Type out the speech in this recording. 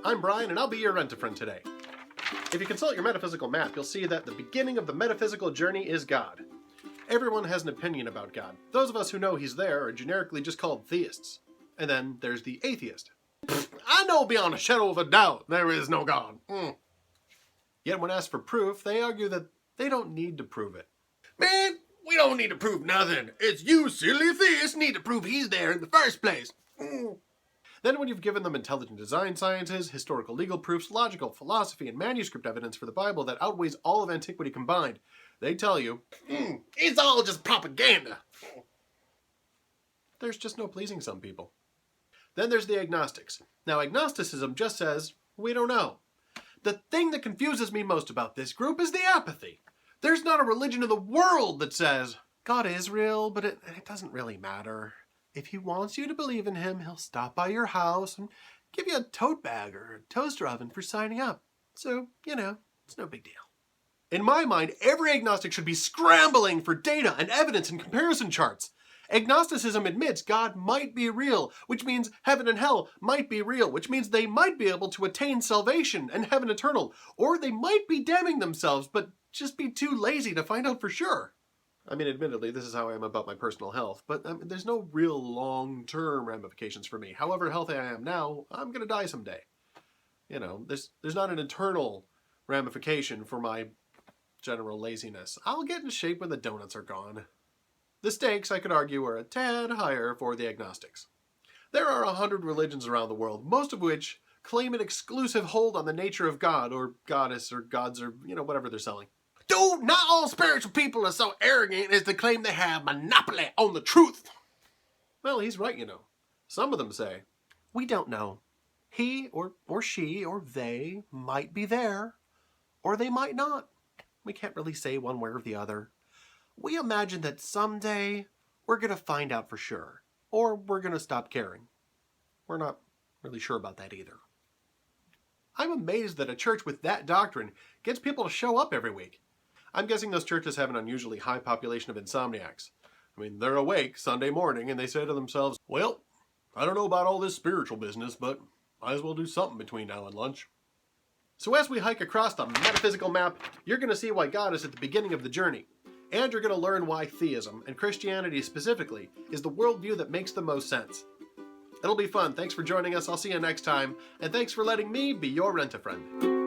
I'm Brian, and I'll be your rent-a-friend today. If you consult your metaphysical map, you'll see that the beginning of the metaphysical journey is God. Everyone has an opinion about God. Those of us who know he's there are generically just called theists. And then there's the atheist. I know beyond a shadow of a doubt there is no God. Yet when asked for proof, they argue that they don't need to prove it. Man, we don't need to prove nothing. It's you silly theists need to prove he's there in the first place. Then when you've given them intelligent design sciences, historical legal proofs, logical philosophy, and manuscript evidence for the Bible that outweighs all of antiquity combined, they tell you, it's all just propaganda. There's just no pleasing some people. Then there's the agnostics. Now, agnosticism just says, we don't know. The thing that confuses me most about this group is the apathy. There's not a religion in the world that says, God is real, but it doesn't really matter. If he wants you to believe in him, he'll stop by your house and give you a tote bag or a toaster oven for signing up. So, it's no big deal. In my mind, every agnostic should be scrambling for data and evidence and comparison charts. Agnosticism admits God might be real, which means heaven and hell might be real, which means they might be able to attain salvation and heaven eternal, or they might be damning themselves, but just be too lazy to find out for sure. I mean, admittedly, this is how I am about my personal health, but there's no real long-term ramifications for me. However healthy I am now, I'm going to die someday. There's not an eternal ramification for my general laziness. I'll get in shape when the donuts are gone. The stakes, I could argue, are a tad higher for the agnostics. There are 100 religions around the world, most of which claim an exclusive hold on the nature of God, or goddess, or gods, or, whatever they're selling. Dude, not all spiritual people are so arrogant as to claim they have monopoly on the truth. Well, he's right, Some of them say, we don't know. He or she or they might be there, or they might not. We can't really say one way or the other. We imagine that someday we're going to find out for sure, or we're going to stop caring. We're not really sure about that either. I'm amazed that a church with that doctrine gets people to show up every week. I'm guessing those churches have an unusually high population of insomniacs. I mean, they're awake Sunday morning and they say to themselves, well, I don't know about all this spiritual business, but might as well do something between now and lunch. So as we hike across the metaphysical map, you're going to see why God is at the beginning of the journey. And you're going to learn why theism, and Christianity specifically, is the worldview that makes the most sense. It'll be fun. Thanks for joining us. I'll see you next time. And thanks for letting me be your rent-a-friend.